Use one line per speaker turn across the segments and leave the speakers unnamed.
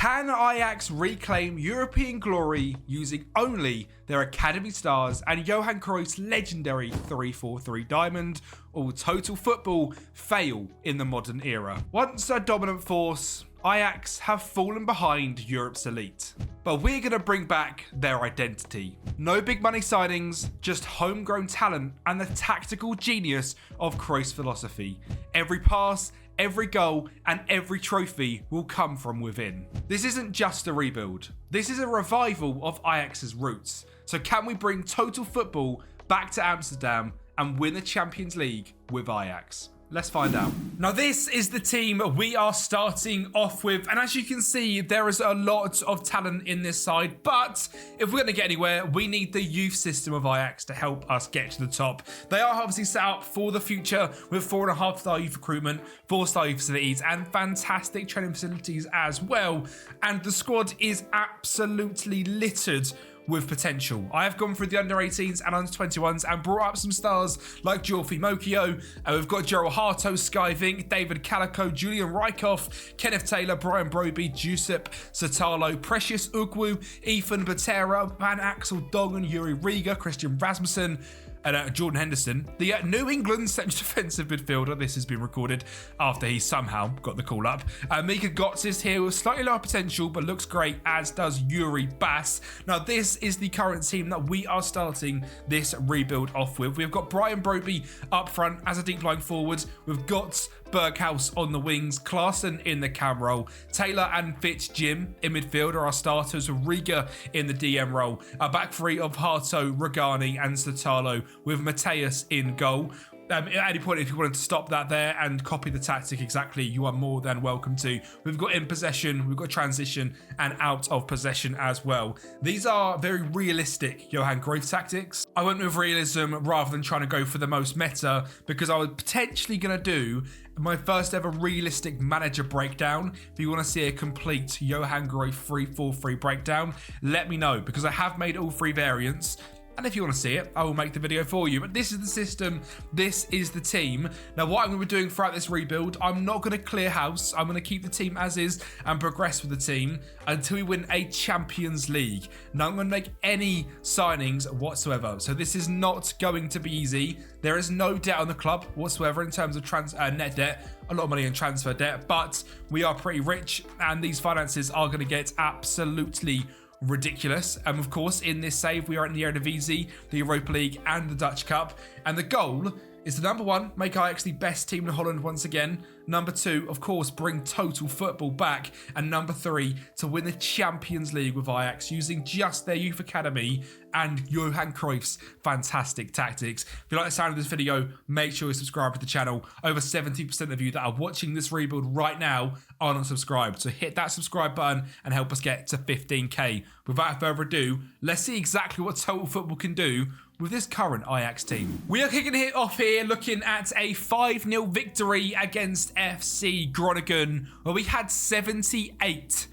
Can Ajax reclaim European glory using only their academy stars and Johan Cruyff's legendary 3-4-3 diamond, or will total football fail in the modern era? Once a dominant force, Ajax have fallen behind Europe's elite. But we're going to bring back their identity. No big money signings, just homegrown talent and the tactical genius of Cruyff's philosophy. Every pass, every goal and every trophy will come from within. This isn't just a rebuild. This is a revival of Ajax's roots. So can we bring total football back to Amsterdam and win the Champions League with Ajax? Let's find out. Now, this is the team we are starting off with. And as you can see, there is a lot of talent in this side. But if we're going to get anywhere, we need the youth system of Ajax to help us get to the top. They are obviously set up for the future with 4.5-star youth recruitment, 4-star youth facilities, and fantastic training facilities as well. And the squad is absolutely littered with potential. I have gone through the under-18s and under-21s and brought up some stars like Geoffrey Mokio, and we've got Gerald Harto, Sky Vink, David Calico, Julian Rykhoff, Kenneth Taylor, Brian Broby, Giuseppe Satalo, Precious Ugwu, Ethan Batera, Van Axel Dongen, Yuri Riga, Christian Rasmussen, and Jordan Henderson, the New England central defensive midfielder. This has been recorded after he somehow got the call up. Mika Gotts is here with slightly lower potential, but looks great, as does Yuri Bass. Now, this is the current team that we are starting this rebuild off with. We've got Brian Broby up front as a deep lying forward. We've got Berghaus on the wings, Klaassen in the cam role, Taylor and Fitz Jim in midfield are our starters, with Riga in the DM role. A back three of Harto, Regani and Satalo, with Mateus in goal. At any point, if you wanted to stop that there and copy the tactic exactly, you are more than welcome to. We've got in possession, we've got transition, and out of possession as well. These are very realistic Johan Cruyff tactics. I went with realism rather than trying to go for the most meta, because I was potentially going to do my first ever realistic manager breakdown. If you want to see a complete Johan Cruyff 3-4-3 breakdown, let me know, because I have made all three variants. And if you want to see it, I will make the video for you. But this is the system. This is the team. Now, what I'm going to be doing throughout this rebuild, I'm not going to clear house. I'm going to keep the team as is and progress with the team until we win a Champions League. Now, I'm going to make any signings whatsoever. So this is not going to be easy. There is no debt on the club whatsoever in terms of net debt. A lot of money in transfer debt. But we are pretty rich. And these finances are going to get absolutely ridiculous. And of course, in this save, we are in the Eredivisie, the Europa League and the Dutch Cup. And the goal is to, number one, make Ajax the best team in Holland once again. Number two, of course, bring total football back. And number three, to win the Champions League with Ajax using just their youth academy and Johan Cruyff's fantastic tactics. If you like the sound of this video, make sure you subscribe to the channel. Over 70% of you that are watching this rebuild right now are not subscribed. So hit that subscribe button and help us get to 15k. Without further ado, let's see exactly what total football can do with this current Ajax team. We are kicking it off here looking at a 5-0 victory against FC Groningen, where we had 78%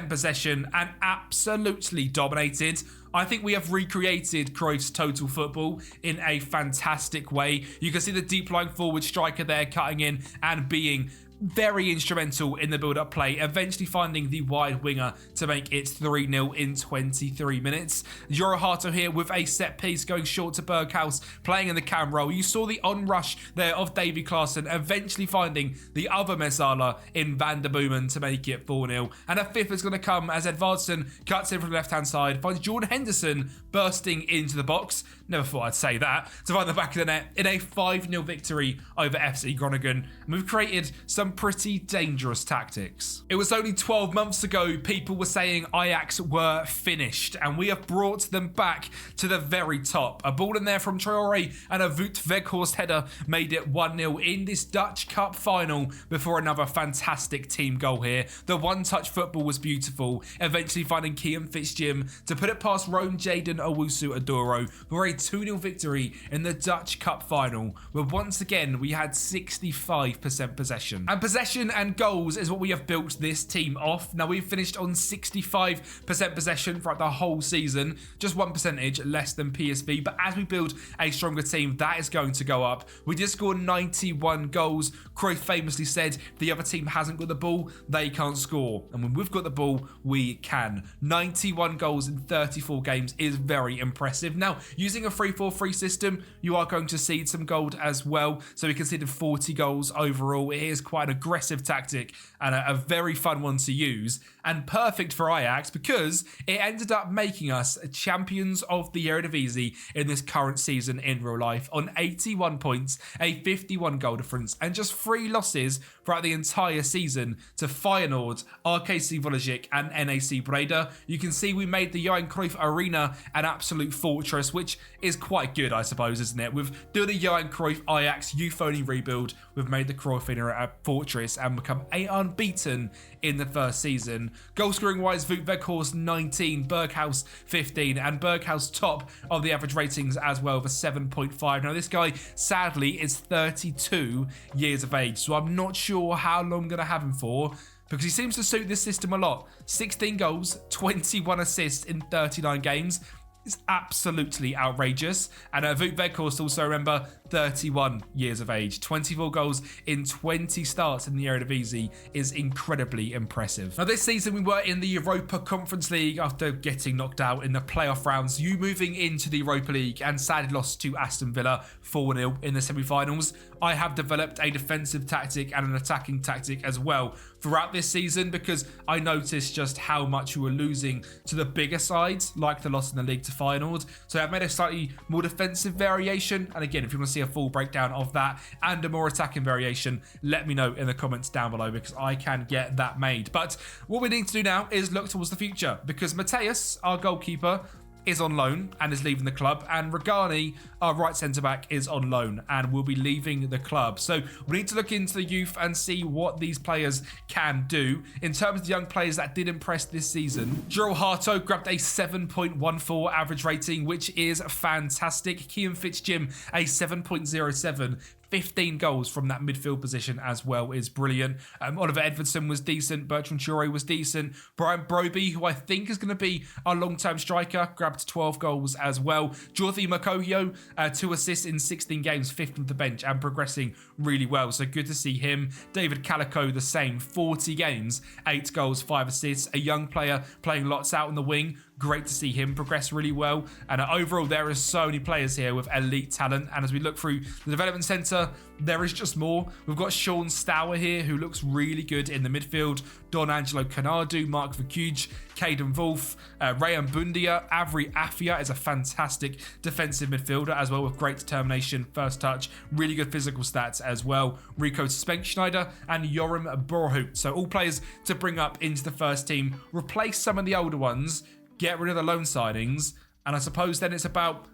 possession and absolutely dominated. I think we have recreated Cruyff's total football in a fantastic way. You can see the deep lying forward striker there cutting in and being very instrumental in the build-up play, eventually finding the wide winger to make it 3-0 in 23 minutes. Joro Harto here with a set piece going short to Berghaus, playing in the cam role. You saw the on-rush there of Davy Klaassen, eventually finding the other Mezzala in Van der Boomen to make it 4-0. And a fifth is going to come as Edvardsen cuts in from the left-hand side, finds Jordan Henderson bursting into the box. Never thought I'd say that. To find the back of the net in a 5-0 victory over FC Groningen. And we've created some pretty dangerous tactics. It was only 12 months ago people were saying Ajax were finished, and we have brought them back to the very top. A ball in there from Traore and a Wout Weghorst header made it 1-0 in this Dutch Cup final before another fantastic team goal here. The one-touch football was beautiful, eventually finding Kian Fitzjim to put it past Rome Jaden Owusu-Adoro for a 2-0 victory in the Dutch Cup final, where once again we had 65% possession. And And possession and goals is what we have built this team off. Now, we've finished on 65% possession throughout the whole season, just 1% less than PSV. But as we build a stronger team, that is going to go up. We did score 91 goals. Cruyff famously said, if the other team hasn't got the ball, they can't score. And when we've got the ball, we can. 91 goals in 34 games is very impressive. Now, using a 3-4-3 system, you are going to cede some gold as well. So we conceded 40 goals overall. It is quite an aggressive tactic and a very fun one to use, and perfect for Ajax because it ended up making us champions of the Eredivisie in this current season in real life on 81 points, a 51 goal difference, and just 3 losses throughout the entire season to Feyenoord, RKC Wałbrzych and NAC Breda. You can see we made the Johan Cruyff Arena an absolute fortress, which is quite good, I suppose, isn't it? We've done a Johan Cruyff Ajax youth-only rebuild. We've made the Cruyff Arena a fortress and become unbeaten in the first season. Goal scoring wise, Wout Weghorst 19, Berghaus 15, and Berghaus top of the average ratings as well for 7.5. Now, this guy sadly is 32 years of age, so I'm not sure how long I'm going to have him for, because he seems to suit this system a lot. 16 goals, 21 assists in 39 games. It's absolutely outrageous. And Wout Weghorst, also remember, 31 years of age. 24 goals in 20 starts in the Eredivisie is incredibly impressive. Now, this season we were in the Europa Conference League after getting knocked out in the playoff rounds. You moving into the Europa League and sadly lost to Aston Villa 4-0 in the semi-finals. I have developed a defensive tactic and an attacking tactic as well throughout this season because I noticed just how much we were losing to the bigger sides, like the loss in the league to Feyenoord. So I've made a slightly more defensive variation. And again, if you want to see a full breakdown of that and a more attacking variation, let me know in the comments down below because I can get that made. But what we need to do now is look towards the future because Mateus, our goalkeeper, is on loan and is leaving the club, and Regani, our right centre-back, is on loan and will be leaving the club. So we need to look into the youth and see what these players can do. In terms of the young players that did impress this season, Jurel Harto grabbed a 7.14 average rating, which is fantastic. Kian Fitzjim, a 7.07. 15 goals from that midfield position as well is brilliant. Oliver Edvardson was decent. Bertrand Traore was decent. Brian Broby, who I think is going to be our long-term striker, grabbed 12 goals as well. Jordi Makohio, 2 assists in 16 games, 5th on the bench and progressing really well. So good to see him. David Calico, the same, 40 games, 8 goals, 5 assists. A young player playing lots out on the wing. Great to see him progress really well. And overall, there are so many players here with elite talent. And as we look through the development centre, there is just more. We've got Sean Stour here, who looks really good in the midfield. Don Angelo Canadu, Mark Verkuge, Caden Wolf, Rayan Bundia, Avri Afia is a fantastic defensive midfielder as well, with great determination, first touch, really good physical stats as well. Rico Spenkschneider and Joram Borhout. So all players to bring up into the first team, replace some of the older ones, get rid of the loan signings, and I suppose then it's about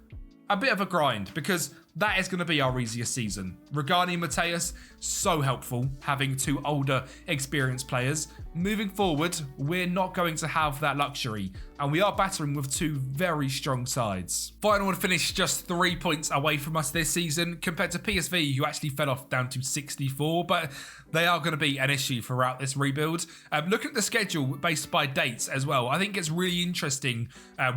a bit of a grind because that is going to be our easiest season. Regani and Mateus, so helpful having 2 older, experienced players. Moving forward, we're not going to have that luxury, and we are battering with 2 very strong sides. Feyenoord finished just 3 points away from us this season compared to PSV, who actually fell off down to 64, but they are going to be an issue throughout this rebuild. Look at the schedule based by dates as well. I think it's really interesting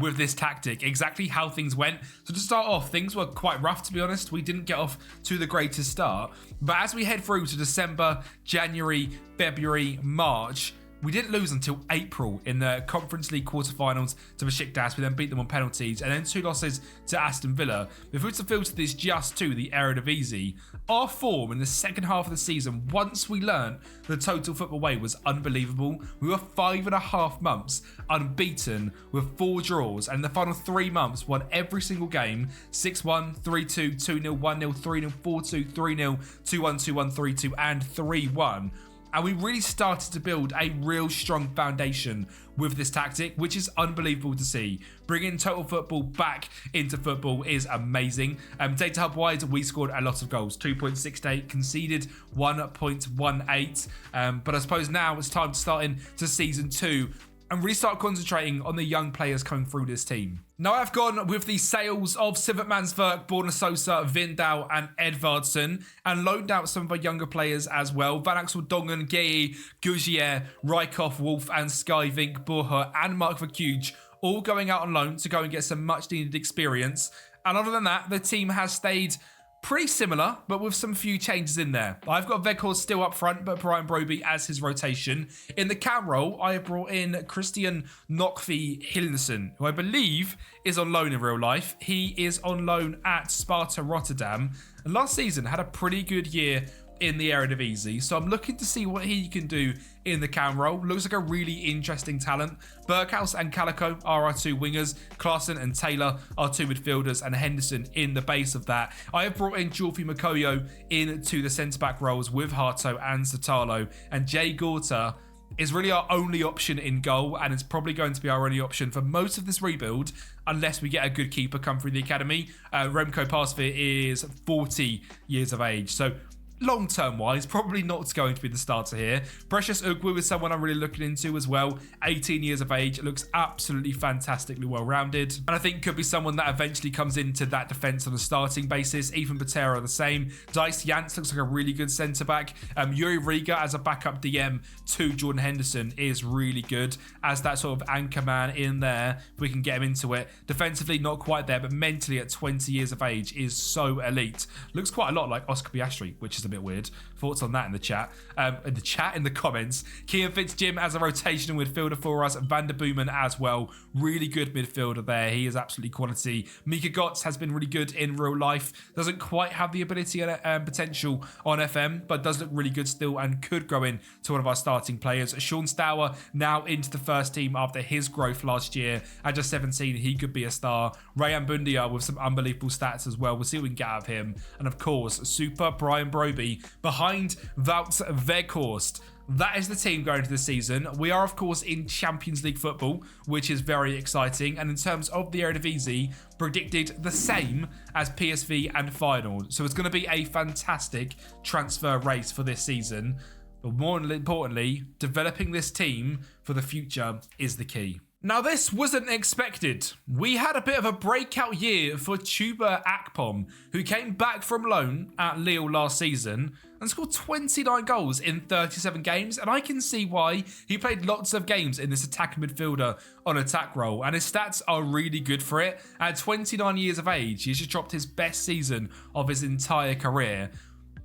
with this tactic, exactly how things went. So to start off, things were quite rough, to be honest. We didn't get off to the greatest start, but as we head through to December, January, February, March, we didn't lose until April in the Conference League quarterfinals to Besiktas. We then beat them on penalties, and then 2 losses to Aston Villa. If we were to filter this just to the Eredivisie, our form in the second half of the season, once we learned the Total Football way, was unbelievable. We were 5.5 months unbeaten with 4 draws, and in the final 3 months won every single game: 6-1, 3-2, 2-0, 1-0, 3-0, 4-2, 3-0, 2-1, 2-1, 3-2, and 3-1. And we really started to build a real strong foundation with this tactic, which is unbelievable to see. Bringing Total Football back into football is amazing. Data Hub wise, we scored a lot of goals, 2.68, conceded 1.18. But I suppose now it's time to start into season 2 and really start concentrating on the young players coming through this team. Now I've gone with the sales of Sivert Mansverk, Borna Sosa, Vindal and Edvardsen, and loaned out some of our younger players as well. Van Axel Dongen, Gei, Gougier, Rykov, Wolf and Skyvink, Borja and Mark Verkuge all going out on loan to go and get some much needed experience. And other than that, the team has stayed pretty similar, but with some few changes in there. I've got Weghorst still up front, but Brian Broby as his rotation. In the cam role, I have brought in Christian Nokvi Hilnesen, who I believe is on loan in real life. He is on loan at Sparta Rotterdam, and last season had a pretty good year in the Eredivisie, so I'm looking to see what he can do in the cam role. Looks like a really interesting talent. Berghaus and Calico are our two wingers. Klaassen and Taylor are two midfielders, and Henderson in the base of that. I have brought in Julfi Makoyo into the centre-back roles with Harto and Satalo, and Jay Gorta is really our only option in goal, and it's probably going to be our only option for most of this rebuild unless we get a good keeper come through the academy. Remco Parsvir is 40 years of age, so long-term wise, probably not going to be the starter here. Precious Ugwu is someone I'm really looking into as well. 18 years of age, looks absolutely fantastically well-rounded, and I think could be someone that eventually comes into that defence on a starting basis. Ethan Patera the same. Dice Jantz looks like a really good centre-back. Yuri Riga as a backup DM to Jordan Henderson is really good as that sort of anchor man in there. We can get him into it. Defensively, not quite there, but mentally at 20 years of age is so elite. Looks quite a lot like Oscar Piastri, which is a bit weird. Thoughts on that in the chat? In the comments. Kian Fitzjim as a rotational midfielder for us. Van der Boomen as well. Really good midfielder there. He is absolutely quality. Mika Gotts has been really good in real life. Doesn't quite have the ability and potential on FM, but does look really good still and could grow in to one of our starting players. Sean Stour now into the first team after his growth last year. At just 17, he could be a star. Rayan Bundia with some unbelievable stats as well. We'll see what we can get out of him. And of course, Super Brian Broby behind Wout Weghorst. That is the team going into the season. We are, of course, in Champions League football, which is very exciting. And in terms of the Eredivisie, predicted the same as PSV and Feyenoord. So it's going to be a fantastic transfer race for this season. But more importantly, developing this team for the future is the key. Now, this wasn't expected. We had a bit of a breakout year for Chuba Akpom, who came back from loan at Lille last season and scored 29 goals in 37 games, and I can see why. He played lots of games in this attacking midfielder on attack role, and his stats are really good for it. At 29 years of age, he's just dropped his best season of his entire career,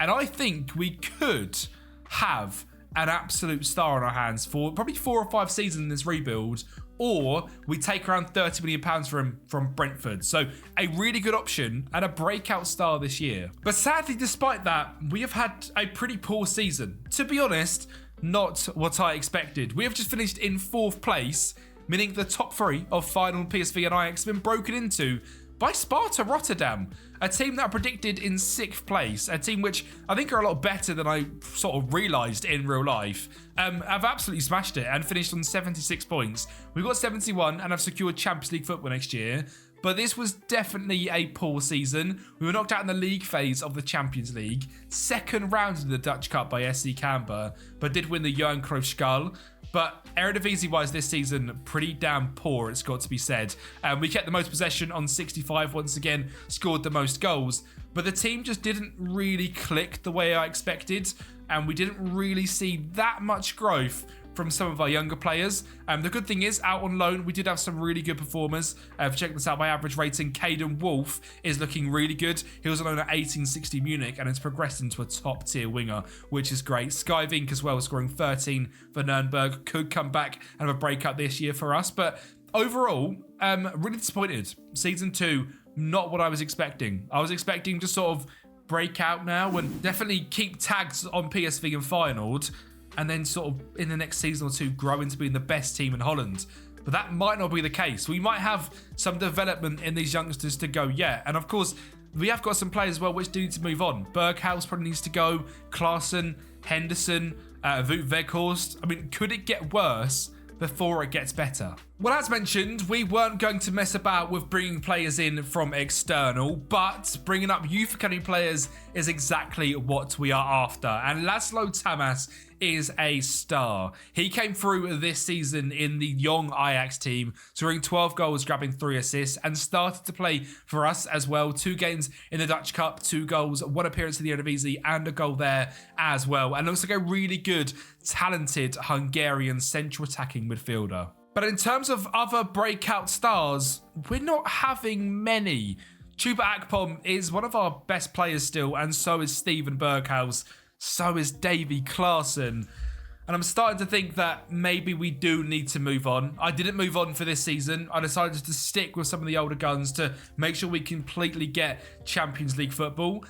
and I think we could have an absolute star on our hands for probably 4 or 5 seasons in this rebuild, or we take around £30 million for him from Brentford. So a really good option and a breakout star this year. But sadly, despite that, we have had a pretty poor season. To be honest, not what I expected. We have just finished in 4th place, meaning the top 3 of Feyenoord, PSV and Ajax have been broken into by Sparta Rotterdam, a team that I predicted in 6th place, a team which I think are a lot better than I sort of realised in real life. I've absolutely smashed it and finished on 76 points. We've got 71 and I've secured Champions League football next year. But this was definitely a poor season. We were knocked out in the league phase of the Champions League, 2nd round in the Dutch Cup by SC Canberra, but did win the Johan Cruyff Skull. But Eredivisie-wise this season, pretty damn poor, it's got to be said. We kept the most possession on 65 once again, scored the most goals, but the team just didn't really click the way I expected, and we didn't really see that much growth from some of our younger players. The good thing is, out on loan, we did have some really good performers. If you check this out by average rating, Caden Wolf is looking really good. He was on loan at 1860 Munich and has progressed into a top tier winger, which is great. Skyvink as well, scoring 13 for Nuremberg. Could come back and have a breakout this year for us. But overall, really disappointed. Season 2, not what I was expecting. I was expecting to sort of break out now and definitely keep tags on PSV and Feyenoord, and then sort of in the next season or 2 grow into being the best team in Holland. But that might not be the case. We might have some development in these youngsters to go yet. And of course, we have got some players as well which do need to move on. Berghaus probably needs to go. Klaassen, Henderson, Wout Weghorst. I mean, could it get worse before it gets better? Well, as mentioned, we weren't going to mess about with bringing players in from external, but bringing up youth academy players is exactly what we are after. And Laszlo Tamas is a star. He came through this season in the young Ajax team, scoring 12 goals, grabbing 3 assists, and started to play for us as well. 2 games in the Dutch Cup, 2 goals, 1 appearance in the Eredivisie, and a goal there as well. And looks like a really good, talented Hungarian central attacking midfielder. But in terms of other breakout stars, we're not having many. Chuba Akpom is one of our best players still, and so is Steven Berghaus, so is Davy Klaassen. And I'm starting to think that maybe we do need to move on. I didn't move on for this season. I decided to stick with some of the older guns to make sure we completely get Champions League football.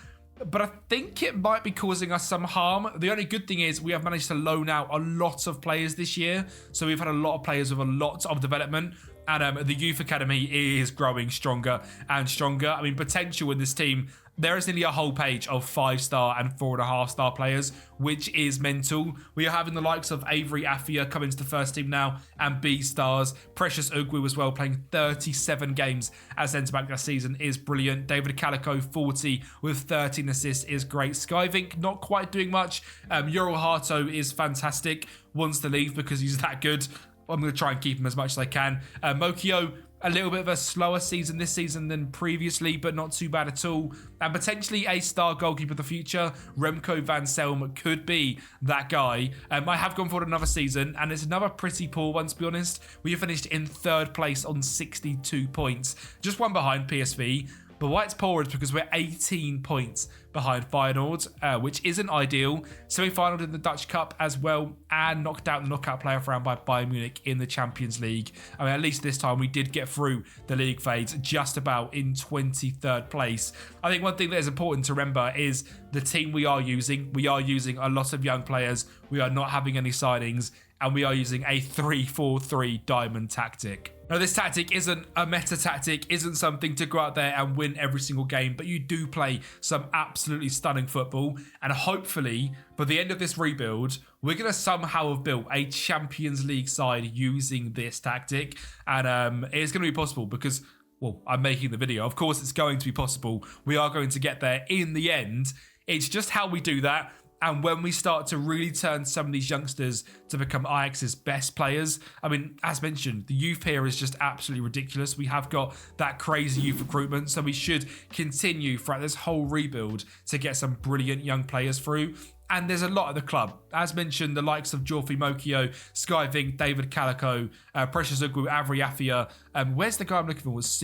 But I think it might be causing us some harm. The only good thing is we have managed to loan out a lot of players this year. So we've had a lot of players with a lot of development. And the youth academy is growing stronger and stronger. I mean, potential in this team. There is nearly a whole page of 5-star and 4.5-star players, which is mental. We are having the likes of Avery Afia come into the first team now and B-stars. Precious Ugwu as well, playing 37 games as centre-back this season is brilliant. David Calico, 40 with 13 assists is great. Skyvink, not quite doing much. Ural Harto is fantastic. Wants to leave because he's that good. I'm going to try and keep him as much as I can. Mokio, a little bit of a slower season this season than previously, but not too bad at all. And potentially a star goalkeeper of the future. Remco van Selm could be that guy. I have gone for another season, and it's another pretty poor one, to be honest. We have finished in 3rd place on 62 points. Just one behind PSV. But why it's poor is because we're 18 points behind Feyenoord, which isn't ideal. Semi-final in the Dutch Cup as well, and knocked out the knockout playoff round by Bayern Munich in the Champions League. I mean, at least this time we did get through the league phase just about in 23rd place. I think one thing that is important to remember is the team we are using. We are using a lot of young players. We are not having any signings, and we are using a 3-4-3 diamond tactic. Now, this tactic isn't a meta tactic, isn't something to go out there and win every single game, but you do play some absolutely stunning football. And hopefully, by the end of this rebuild, we're going to somehow have built a Champions League side using this tactic. And it's going to be possible because, well, I'm making the video. Of course, it's going to be possible. We are going to get there in the end. It's just how we do that. And when we start to really turn some of these youngsters to become Ajax's best players, I mean, as mentioned, the youth here is just absolutely ridiculous. We have got that crazy youth recruitment, so we should continue throughout this whole rebuild to get some brilliant young players through. And there's a lot at the club. As mentioned, the likes of Joffrey Mokio, Skyvink, David Calico, Precious Ugwu, Avery Afia. Where's the guy I'm looking for? Was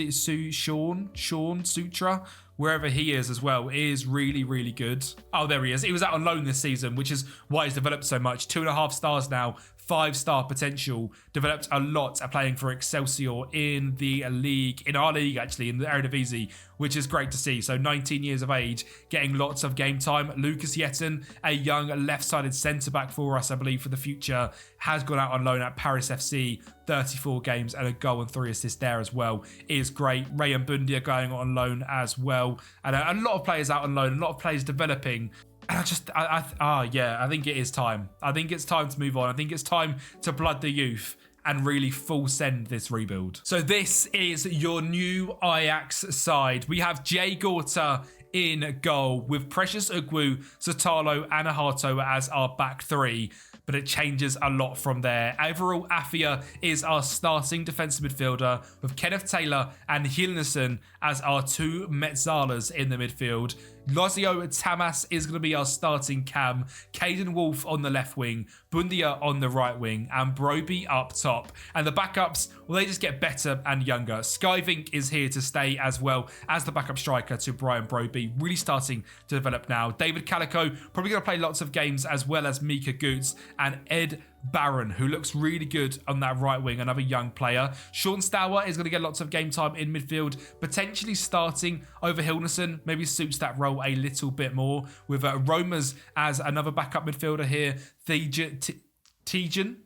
Sean Sutra? Wherever he is as well, is really, really good. Oh, there he is. He was out on loan this season, which is why he's developed so much. 2.5 stars now, 5-star potential. Developed a lot at playing for Excelsior in the league, in our league actually, in the Eredivisie, which is great to see. So 19 years of age, getting lots of game time. Lucas Yetten, a young left-sided centre-back for us, I believe, for the future, has gone out on loan at Paris FC. 34 games and a goal and 3 assists there as well is great. Ray and Bundia going on loan as well. And a lot of players out on loan, a lot of players developing. And I think it is time. I think it's time to move on. I think it's time to blood the youth and really full send this rebuild. So this is your new Ajax side. We have Jay Gorta in goal with Precious Ugwu, Sotalo and Ahato as our back 3. But it changes a lot from there. Overall, Afia is our starting defensive midfielder with Kenneth Taylor and Hilnerson as our 2 Metzalas in the midfield. Lozio Tamas is going to be our starting cam. Caden Wolf on the left wing, Bundia on the right wing, and Broby up top. And the backups, well, they just get better and younger. Skyvink is here to stay as well as the backup striker to Brian Broby, really starting to develop now. David Calico, probably going to play lots of games, as well as Mika Goots and Ed Barron, who looks really good on that right wing, another young player. Sean Stour is going to get lots of game time in midfield, potentially starting over Hilnerson, maybe suits that role a little bit more, with Romas as another backup midfielder here. Tin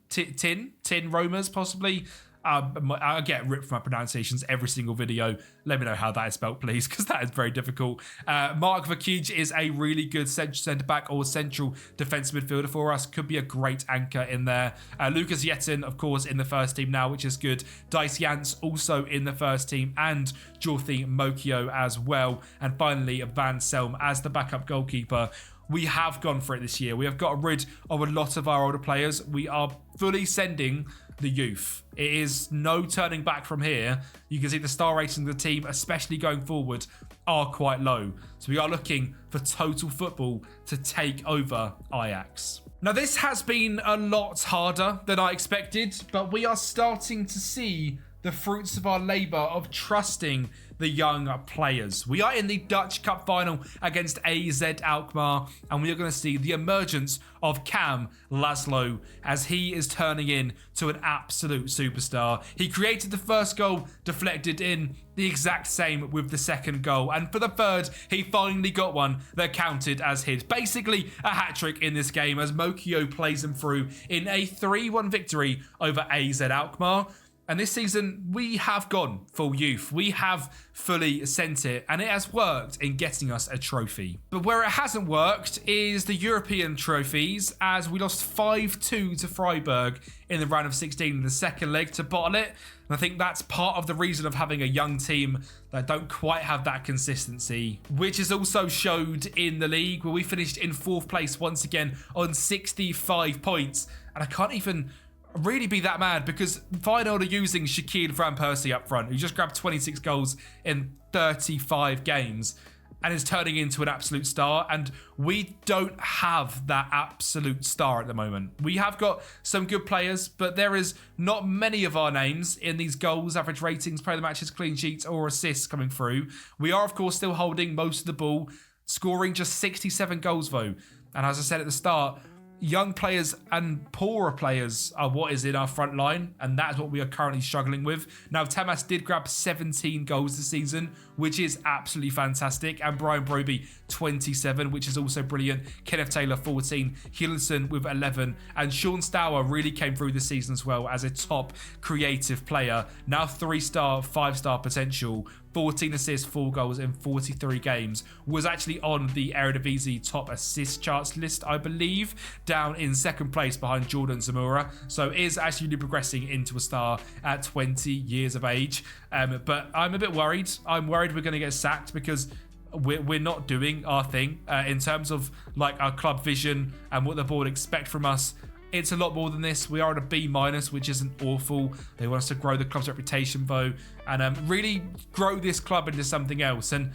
Romas possibly. I get ripped for my pronunciations every single video. Let me know how that is spelled, please, because that is very difficult. Mark Vakij is a really good centre-back or central defensive midfielder for us. Could be a great anchor in there. Lucas Yetin, of course, in the first team now, which is good. Dice Jans also in the first team, and Jorthi Mokio as well. And finally, Van Selm as the backup goalkeeper. We have gone for it this year. We have got rid of a lot of our older players. We are fully sending the youth. It is no turning back from here. You can see the star ratings of the team, especially going forward, are quite low. So we are looking for Total Football to take over Ajax. Now, this has been a lot harder than I expected, but we are starting to see the fruits of our labour of trusting the young players. We are in the Dutch Cup final against AZ Alkmaar, and we are going to see the emergence of Cam Laszlo as he is turning into an absolute superstar. He created the first goal, deflected in, the exact same with the second goal, and for the third, he finally got one that counted as his. Basically, a hat-trick in this game as Mokio plays him through in a 3-1 victory over AZ Alkmaar. And this season, we have gone full youth. We have fully sent it, and it has worked in getting us a trophy. But where it hasn't worked is the European trophies, as we lost 5-2 to Freiburg in the round of 16 in the second leg to bottle it. And I think that's part of the reason of having a young team that don't quite have that consistency, which is also showed in the league, where we finished in 4th place once again on 65 points. And I can't even really be that mad because Feyenoord are using Shaquille Van Persie up front, who just grabbed 26 goals in 35 games and is turning into an absolute star. And we don't have that absolute star at the moment. We have got some good players, but there is not many of our names in these goals, average ratings, player of the matches, clean sheets, or assists coming through. We are, of course, still holding most of the ball, scoring just 67 goals, though. And as I said at the start, young players and poorer players are what is in our front line, and that is what we are currently struggling with. Now, Tamas did grab 17 goals this season, which is absolutely fantastic, and Brian Broby 27, which is also brilliant. Kenneth Taylor 14, Hilson with 11, and Sean Stour really came through this season as well as a top creative player. Now 3-star, 5-star potential. 14 assists, 4 goals in 43 games. Was actually on the Eredivisie top assist charts list, I believe, down in 2nd place behind Jordan Zamora. So is actually progressing into a star at 20 years of age. But I'm a bit worried. I'm worried we're going to get sacked because we're not doing our thing in terms of like our club vision and what the board expect from us. It's a lot more than this. We are at a B-, which isn't awful. They want us to grow the club's reputation, though, and really grow this club into something else. And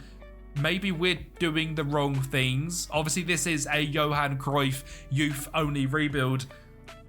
maybe we're doing the wrong things. Obviously, this is a Johan Cruyff youth-only rebuild,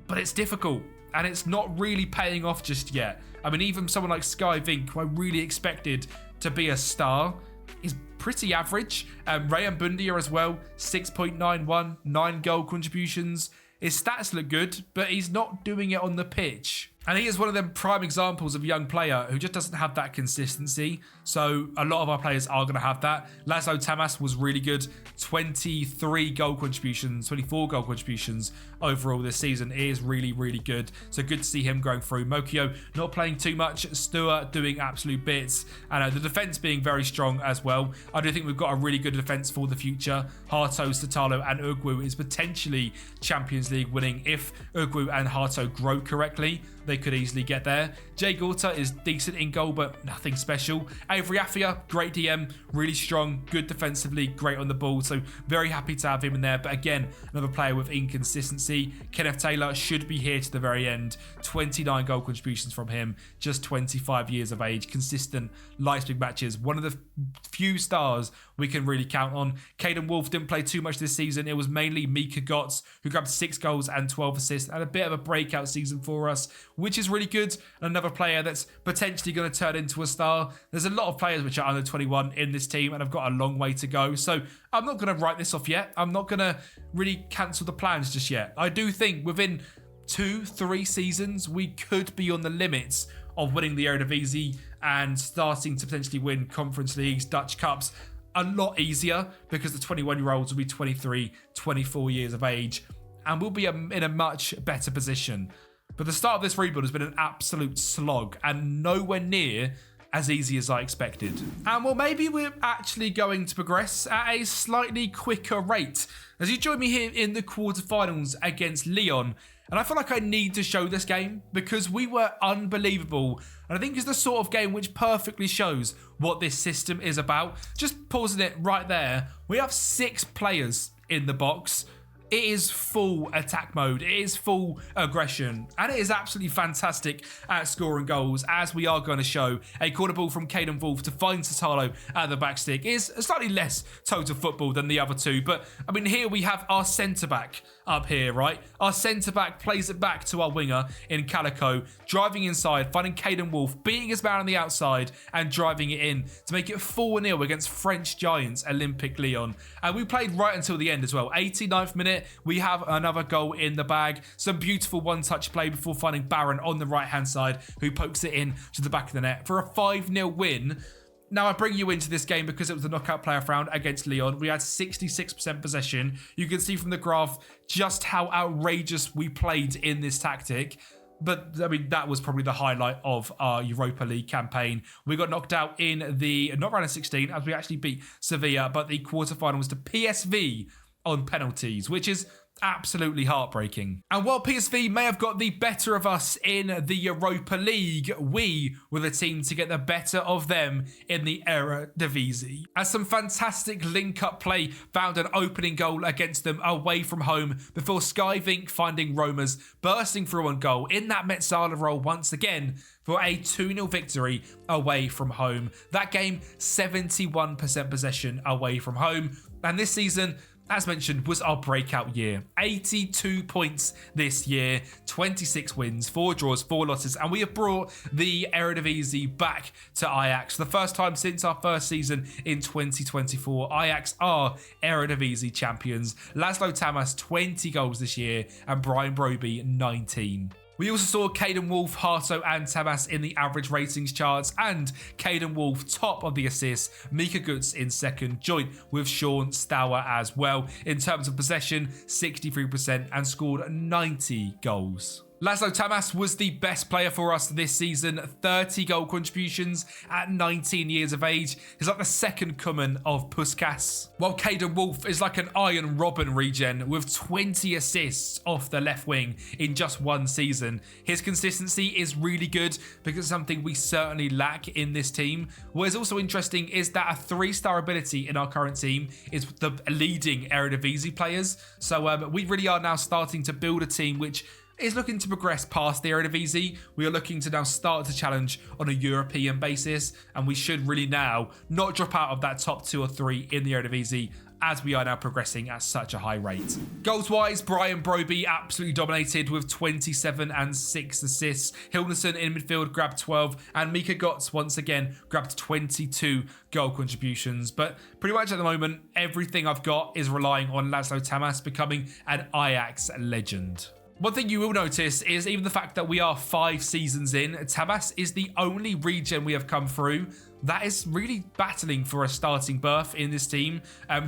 but it's difficult, and it's not really paying off just yet. I mean, even someone like Sky Vink, who I really expected to be a star, is pretty average. Rayan Bundia as well, 6.91, 9 goal contributions. His stats look good, but he's not doing it on the pitch. And he is one of them prime examples of a young player who just doesn't have that consistency. So a lot of our players are going to have that. Laszlo Tamas was really good. 23 goal contributions, 24 goal contributions overall this season. It is really, really good. So good to see him going through. Mokio not playing too much. Stewart doing absolute bits. And the defence being very strong as well. I do think we've got a really good defence for the future. Harto, Satalo and Ugwu is potentially Champions League winning. If Ugwu and Harto grow correctly, they could easily get there. Jay Gorta is decent in goal, but nothing special. Avery Afia, great DM, really strong, good defensively, great on the ball. So very happy to have him in there. But again, another player with inconsistency. Kenneth Taylor should be here to the very end. 29 goal contributions from him, just 25 years of age. Consistent Leipzig matches. One of the few stars we can really count on. Caden Wolf didn't play too much this season. It was mainly Mika Gotts, who grabbed 6 goals and 12 assists, and a bit of a breakout season for us, which is really good. Another player that's potentially going to turn into a star. There's a lot of players which are under 21 in this team, and I've got a long way to go. So I'm not going to write this off yet. I'm not going to really cancel the plans just yet. I do think within 2-3 seasons, we could be on the limits of winning the Eredivisie and starting to potentially win Conference Leagues, Dutch Cups a lot easier, because the 21-year-olds will be 23, 24 years of age, and we'll be in a much better position. But the start of this rebuild has been an absolute slog and nowhere near as easy as I expected. And well, maybe we're actually going to progress at a slightly quicker rate as you join me here in the quarterfinals against Lyon. And I feel like I need to show this game because we were unbelievable. And I think it's the sort of game which perfectly shows what this system is about. Just pausing it right there. We have 6 players in the box. It is full attack mode. It is full aggression. And it is absolutely fantastic at scoring goals, as we are going to show. A corner ball from Caden Wolf to find Sotalo at the back stick is slightly less total football than the other two. But, I mean, here we have our centre-back up here, right? Our centre-back plays it back to our winger in Calico, driving inside, finding Caden Wolf, beating his man on the outside and driving it in to make it 4-0 against French giants Olympique Lyon. And we played right until the end as well. 89th minute. We have another goal in the bag. Some beautiful one-touch play before finding Barron on the right-hand side, who pokes it in to the back of the net for a 5-0 win. Now, I bring you into this game because it was the knockout playoff round against Lyon. We had 66% possession. You can see from the graph just how outrageous we played in this tactic. But, I mean, that was probably the highlight of our Europa League campaign. We got knocked out in the, not round of 16, as we actually beat Sevilla, but the quarterfinals to PSV on penalties, which is absolutely heartbreaking. And while PSV may have got the better of us in the Europa League, we were the team to get the better of them in the Eredivisie. As some fantastic link-up play found an opening goal against them away from home before Skyvink finding Roma's bursting through on goal in that Metzala role once again for a 2-0 victory away from home. That game, 71% possession away from home. And this season, as mentioned, was our breakout year. 82 points this year, 26 wins, 4 draws, 4 losses, and we have brought the Eredivisie back to Ajax. The first time since our first season in 2024. Ajax are Eredivisie champions. Laszlo Tamas, 20 goals this year, and Brian Broby, 19. We also saw Caden Wolf, Harto and Tamas in the average ratings charts, and Caden Wolf top of the assists, Mika Gutz in second, joint with Sean Stour as well. In terms of possession, 63% and scored 90 goals. Laszlo Tamas was the best player for us this season, 30 goal contributions at 19 years of age. He's like the second coming of Puskas. While Caden Wolf is like an Iron Robin regen with 20 assists off the left wing in just one season. His consistency is really good because it's something we certainly lack in this team. What is also interesting is that a 3-star ability in our current team is the leading Eredivisie players. So we really are now starting to build a team which is looking to progress past the Eredivisie. We are looking to now start to challenge on a European basis, and we should really now not drop out of that top 2 or 3 in the Eredivisie as we are now progressing at such a high rate. Goals-wise, Brian Broby absolutely dominated with 27 and 6 assists. Hilderson in midfield grabbed 12, and Mika Gotts once again grabbed 22 goal contributions. But pretty much at the moment, everything I've got is relying on Laszlo Tamas becoming an Ajax legend. One thing you will notice is even the fact that we are 5 seasons in, Tamas is the only regen we have come through that is really battling for a starting berth in this team.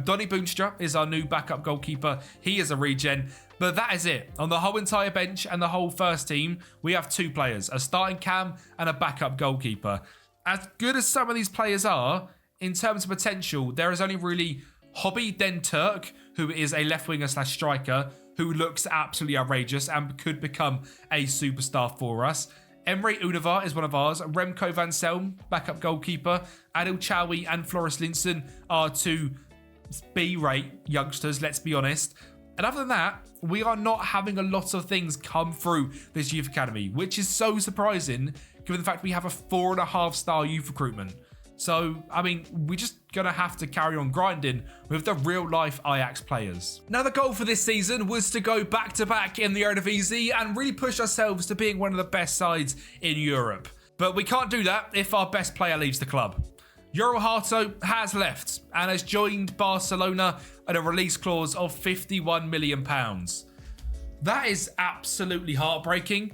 Donny Boonstra is our new backup goalkeeper. He is a regen, but that is it. On the whole entire bench and the whole first team, we have 2 players, a starting cam and a backup goalkeeper. As good as some of these players are, in terms of potential, there is only really Hobby Den Turk, who is a left winger / striker, who looks absolutely outrageous and could become a superstar for us. Emre Univar is one of ours. Remco van Selm, backup goalkeeper. Adil Chawi and Floris Linson are 2 B-rate youngsters, let's be honest. And other than that, we are not having a lot of things come through this youth academy, which is so surprising given the fact we have a 4.5-star youth recruitment. So, I mean, we're just going to have to carry on grinding with the real-life Ajax players. Now, the goal for this season was to go back-to-back in the Eredivisie and really push ourselves to being one of the best sides in Europe. But we can't do that if our best player leaves the club. Yoro Harto has left and has joined Barcelona at a release clause of £51 million. That is absolutely heartbreaking,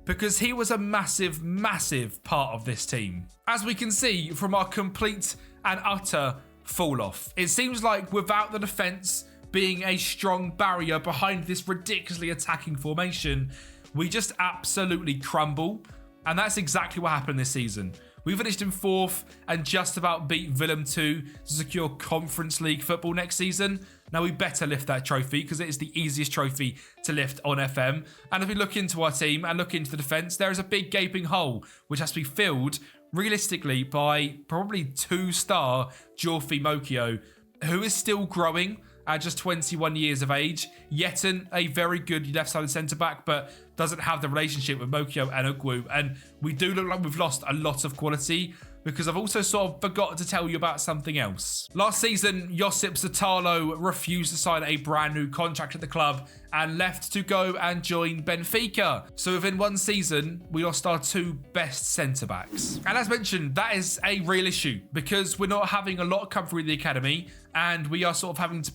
because he was a massive, massive part of this team. As we can see from our complete and utter fall-off, it seems like without the defence being a strong barrier behind this ridiculously attacking formation, we just absolutely crumble. And that's exactly what happened this season. We finished in 4th and just about beat Willem 2 to secure Conference League football next season. Now we better lift that trophy because it is the easiest trophy to lift on FM. And if we look into our team and look into the defence, there is a big gaping hole which has to be filled realistically by probably 2-star Joffrey Mokio, who is still growing at just 21 years of age. Yetten, a very good left-sided centre-back, but doesn't have the relationship with Mokio and Ugwu. And we do look like we've lost a lot of quality because I've also sort of forgot to tell you about something else. Last season, Josip Zatalo refused to sign a brand new contract at the club and left to go and join Benfica. So within one season, we lost our 2 best centre-backs. And as mentioned, that is a real issue because we're not having a lot come through the academy and we are sort of having to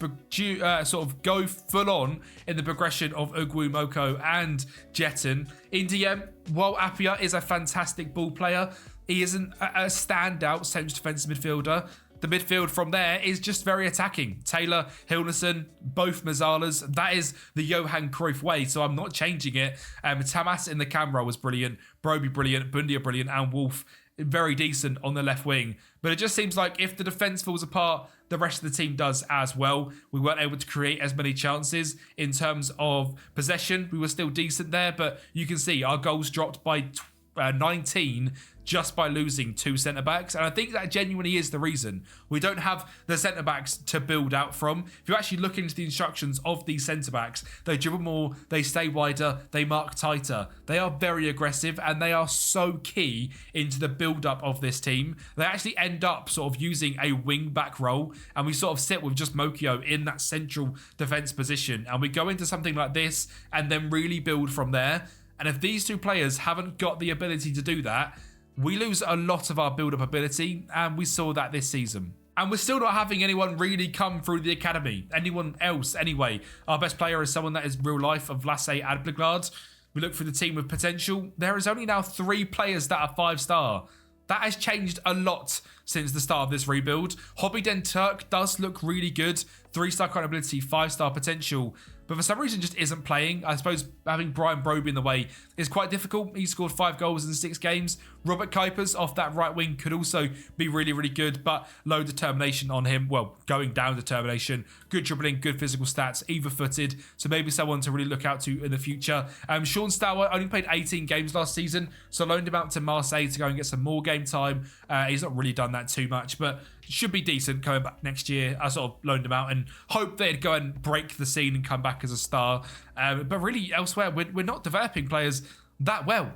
go full on in the progression of Ugwu, Moko and Jetten. In DM, while Appiah is a fantastic ball player, he isn't a standout central defensive midfielder. The midfield from there is just very attacking. Taylor, Hilnerson, both Mazzalas. That is the Johan Cruyff way, so I'm not changing it. Tamas in the camera was brilliant. Broby brilliant. Bundia brilliant. And Wolf very decent on the left wing. But it just seems like if the defence falls apart, the rest of the team does as well. We weren't able to create as many chances in terms of possession. We were still decent there, but you can see our goals dropped by 19 just by losing 2 centre-backs. And I think that genuinely is the reason. We don't have the centre-backs to build out from. If you actually look into the instructions of these centre-backs, they dribble more, they stay wider, they mark tighter. They are very aggressive and they are so key into the build-up of this team. They actually end up sort of using a wing-back role and we sort of sit with just Mokio in that central defence position. And we go into something like this and then really build from there. And if these 2 players haven't got the ability to do that, we lose a lot of our build-up ability, and we saw that this season. And we're still not having anyone really come through the academy. Anyone else, anyway. Our best player is someone that is real life of Lasse Adblegard. We look through the team with potential. There is only now 3 players that are 5-star. That has changed a lot since the start of this rebuild. Hobby Den Turk does look really good. 3-star current ability, 5-star potential. But for some reason just isn't playing. I suppose having Brian Broby in the way is quite difficult. He scored 5 goals in 6 games. Robert Kuipers off that right wing could also be really, really good, but low determination on him. Well, going down determination. Good dribbling, good physical stats, either-footed. So maybe someone to really look out to in the future. Sean Stour only played 18 games last season, so loaned him out to Marseille to go and get some more game time. He's not really done that too much, but should be decent coming back next year. I sort of loaned him out and hoped they'd go and break the scene and come back as a star. But really, elsewhere, we're not developing players that well.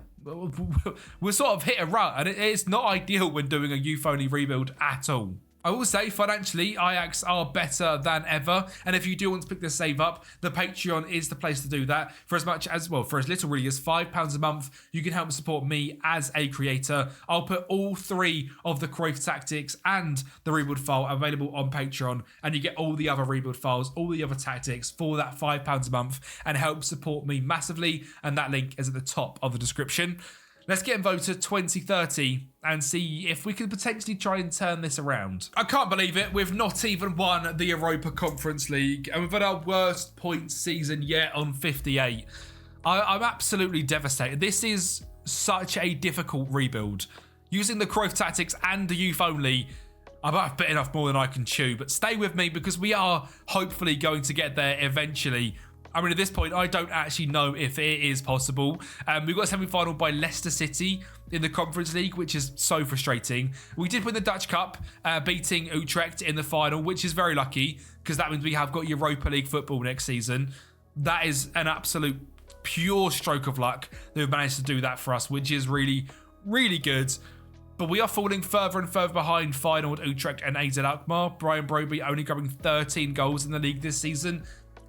We're sort of hit a rut, and it's not ideal when doing a youth-only rebuild at all. I will say, financially, Ajax are better than ever. And if you do want to pick this save up, the Patreon is the place to do that. For as much as, well, for as little really as £5 a month, you can help support me as a creator. I'll put all 3 of the Cruyff tactics and the rebuild file available on Patreon. And you get all the other rebuild files, all the other tactics for that £5 a month and help support me massively. And that link is at the top of the description. Let's get involved to 2030 and see if we can potentially try and turn this around. I can't believe it. We've not even won the Europa Conference League and we've had our worst points season yet on 58. I'm absolutely devastated. This is such a difficult rebuild. Using the Cruyff tactics and the youth only, I've bitten off more than I can chew, but stay with me because we are hopefully going to get there eventually. I mean, at this point, I don't actually know if it is possible. We've got a semi-final by Leicester City in the Conference League, which is so frustrating. We did win the Dutch Cup, beating Utrecht in the final, which is very lucky, because that means we have got Europa League football next season. That is an absolute pure stroke of luck that we've managed to do that for us, which is really, really good. But we are falling further and further behind Feyenoord, Utrecht and AZ Alkmaar. Brian Broby only grabbing 13 goals in the league this season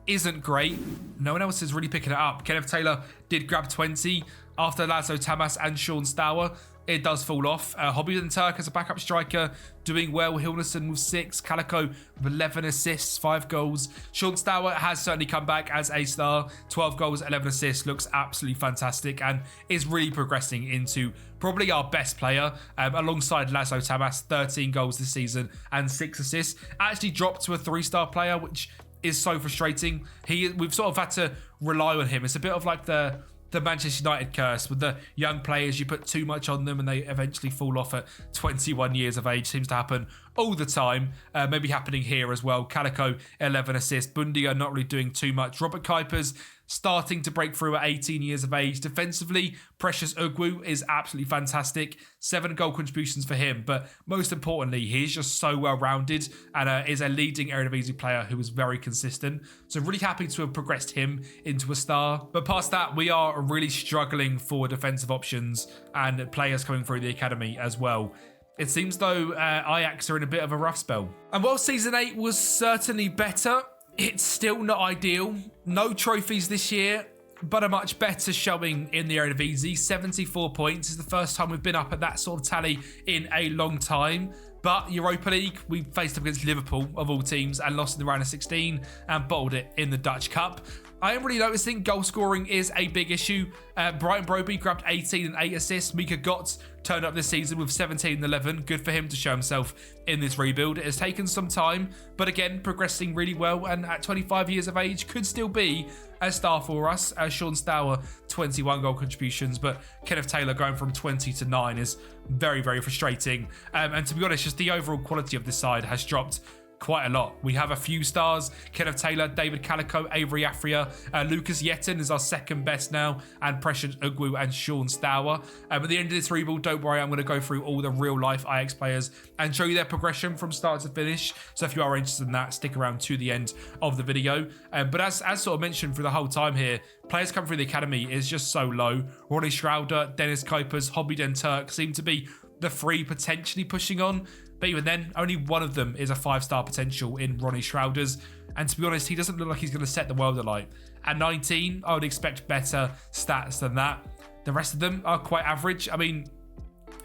isn't great. No one else is really picking it up. Kenneth Taylor did grab 20 after Laszlo Tamas and Sean Stour. It does fall off. Hobby Den Turk as a backup striker doing well. Hilnerson with 6. Calico with 11 assists, 5 goals. Sean Stour has certainly come back as a star. 12 goals, 11 assists. Looks absolutely fantastic and is really progressing into probably our best player alongside Laszlo Tamas. 13 goals this season and 6 assists. Actually dropped to a 3-star player, which is so frustrating. We've sort of had to rely on him. It's a bit of like the the Manchester United curse with the young players. You put too much on them and they eventually fall off at 21 years of age. Seems to happen all the time. Maybe happening here as well. Calico, 11 assists. Bundia not really doing too much. Robert Kuipers starting to break through at 18 years of age. Defensively, Precious Ugwu is absolutely fantastic. 7 goal contributions for him. But most importantly, he's just so well-rounded and is a leading Eredivisie player who is very consistent. So really happy to have progressed him into a star. But past that, we are really struggling for defensive options and players coming through the academy as well. It seems though Ajax are in a bit of a rough spell. And while Season 8 was certainly better, it's still not ideal. No trophies this year, but a much better showing in the Eredivisie. 74 points is the first time we've been up at that sort of tally in a long time. But Europa League, we faced up against Liverpool, of all teams, and lost in the round of 16 and bottled it in the Dutch Cup. I am really noticing goal scoring is a big issue. Brian Broby grabbed 18 and 8 assists. Mika Gotts turned up this season with 17 and 11. Good for him to show himself in this rebuild. It has taken some time, but again, progressing really well. And at 25 years of age, could still be a star for us. Sean Stour, 21 goal contributions, but Kenneth Taylor going from 20 to 9 is very, very frustrating. And to be honest, just the overall quality of this side has dropped quite a lot. We have a few stars: Kenneth Taylor, David Calico, Avery Afria, Lucas Yetten is our second best now, and Precious Ugwu and Sean Stour. At the end of this rebuild, don't worry, I'm going to go through all the real life Ajax players and show you their progression from start to finish. So if you are interested in that, stick around to the end of the video. But as sort of mentioned through the whole time here, players coming through the academy is just so low. Ronnie Schrouder, Dennis Kuipers, Hobby Den Turk seem to be the 3 potentially pushing on. But even then, only one of them is a 5-star potential in Ronnie Schrouders. And to be honest, he doesn't look like he's going to set the world alight. At 19, I would expect better stats than that. The rest of them are quite average. I mean,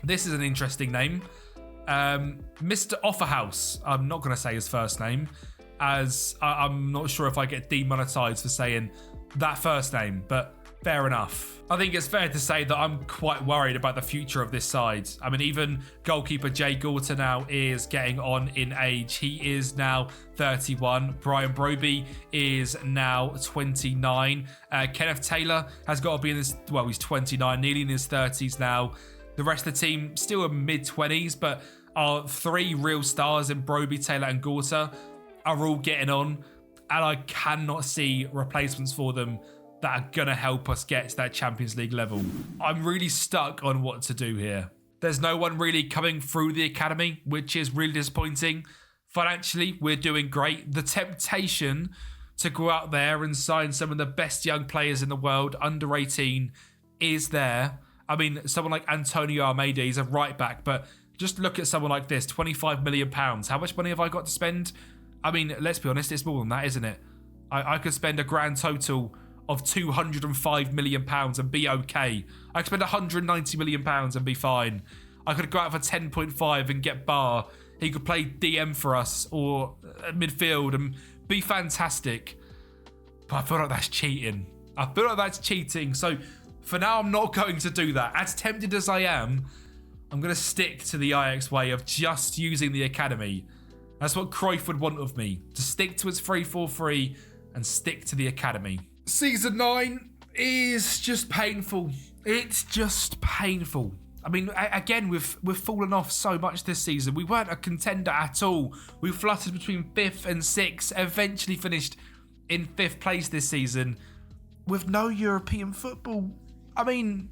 this is an interesting name. Mr. Offerhouse. I'm not going to say his first name, as I'm not sure if I get demonetized for saying that first name, but fair enough. I think it's fair to say that I'm quite worried about the future of this side. I mean, even goalkeeper Jay Gorter now is getting on in age. He is now 31. Brian Broby is now 29. Kenneth Taylor has got to be in his, well, he's 29, nearly in his 30s now. The rest of the team still in mid-20s, but our 3 real stars in Broby, Taylor and Gorter are all getting on, and I cannot see replacements for them that are going to help us get to that Champions League level. I'm really stuck on what to do here. There's no one really coming through the academy, which is really disappointing. Financially, we're doing great. The temptation to go out there and sign some of the best young players in the world, under 18, is there. I mean, someone like Antonio Almeida, he's a right back, but just look at someone like this, £25 million. How much money have I got to spend? I mean, let's be honest, it's more than that, isn't it? I could spend a grand total of £205 million and be okay. I could spend £190 million and be fine. I could go out for 10.5 and get Bar. He could play DM for us or midfield and be fantastic. But I feel like that's cheating. So for now, I'm not going to do that. As tempted as I am, I'm going to stick to the Ajax way of just using the academy. That's what Cruyff would want of me. To stick to his 3-4-3 and stick to the academy. Season 9 is just painful. It's just painful. I mean, again, we've fallen off so much this season. We weren't a contender at all. We fluttered between 5th and 6th, eventually finished in 5th place this season with no European football. I mean,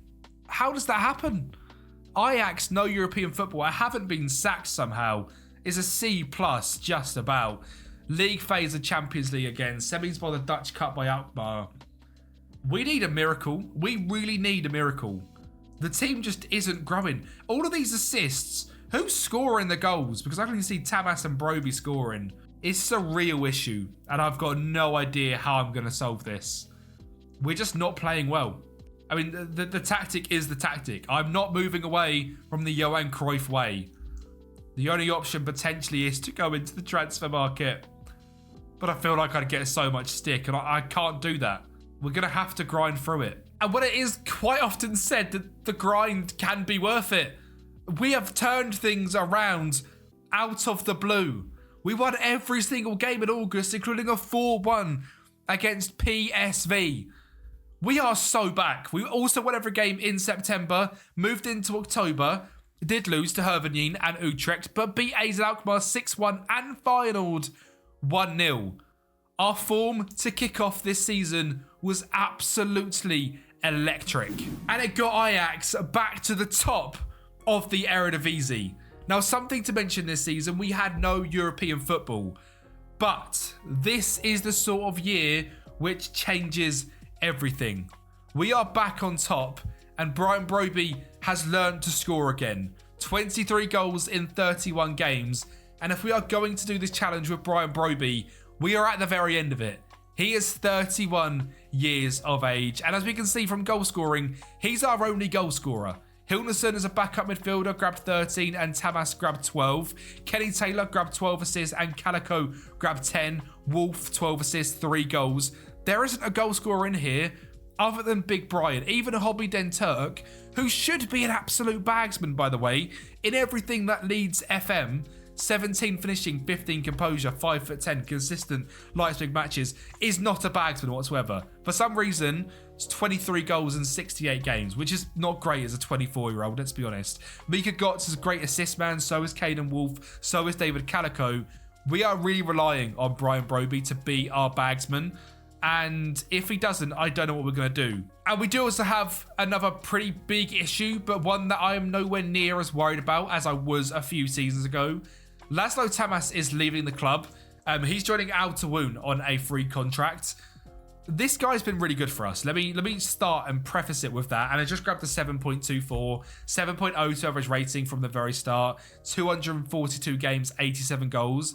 how does that happen? Ajax, no European football. I haven't been sacked somehow. Is a C+, just about. League phase of Champions League again. Semis by the Dutch Cup by Alkmaar. We need a miracle. We really need a miracle. The team just isn't growing. All of these assists, who's scoring the goals? Because I can see Tamas and Broby scoring. It's a real issue, and I've got no idea how I'm going to solve this. We're just not playing well. I mean, the tactic is the tactic. I'm not moving away from the Johan Cruyff way. The only option potentially is to go into the transfer market. But I feel like I'd get so much stick, and I can't do that. We're going to have to grind through it. And when it is quite often said that the grind can be worth it, we have turned things around out of the blue. We won every single game in August, including a 4-1 against PSV. We are so back. We also won every game in September, moved into October, did lose to Hervenien and Utrecht, but beat AZ Alkmaar 6-1 and finalled 1-0. Our form to kick off this season was absolutely electric. And it got Ajax back to the top of the Eredivisie. Now, something to mention this season, we had no European football. But this is the sort of year which changes everything. We are back on top, and Brian Broby has learned to score again. 23 goals in 31 games. And if we are going to do this challenge with Brian Broby, we are at the very end of it. He is 31 years of age. And as we can see from goal scoring, he's our only goal scorer. Hilnerson as a backup midfielder grabbed 13 and Tamas grabbed 12. Kenny Taylor grabbed 12 assists and Calico grabbed 10. Wolf, 12 assists, 3 goals. There isn't a goal scorer in here other than Big Brian, even a Hobby Den Turk, who should be an absolute bagsman, by the way, in everything that leads FM. 17 finishing, 15 composure, 5'10", consistent Leipzig matches, is not a bagsman whatsoever. For some reason, it's 23 goals in 68 games, which is not great as a 24-year-old, let's be honest. Mika Gotts is a great assist man, so is Caden Wolf, so is David Calico. We are really relying on Brian Broby to be our bagsman. And if he doesn't, I don't know what we're going to do. And we do also have another pretty big issue, but one that I am nowhere near as worried about as I was a few seasons ago. Laszlo Tamas is leaving the club. He's joining Al-Tawoun on a free contract. This guy's been really good for us. Let me start and preface it with that. And I just grabbed the 7.24, 7.02 average rating from the very start, 242 games, 87 goals.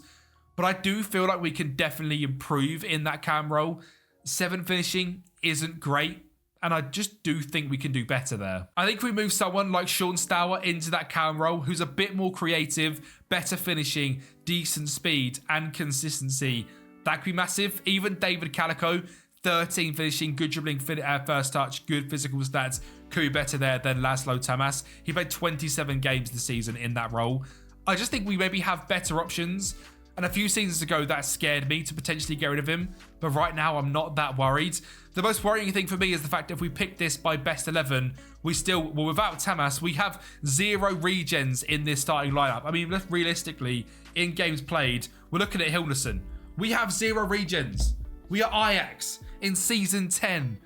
But I do feel like we can definitely improve in that cam role. 7 finishing isn't great, and I just do think we can do better there. I think if we move someone like Sean Stour into that cam role, who's a bit more creative, better finishing, decent speed, and consistency, that could be massive. Even David Calico, 13 finishing, good dribbling, first touch, good physical stats, could be better there than Laszlo Tamas. He played 27 games this season in that role. I just think we maybe have better options. And a few seasons ago, that scared me to potentially get rid of him. But right now, I'm not that worried. The most worrying thing for me is the fact that if we pick this by best 11, we still, well, without Tamas, we have 0 regens in this starting lineup. I mean, realistically, in games played, we're looking at Hilnerson. We have 0 regens. We are Ajax in season 10.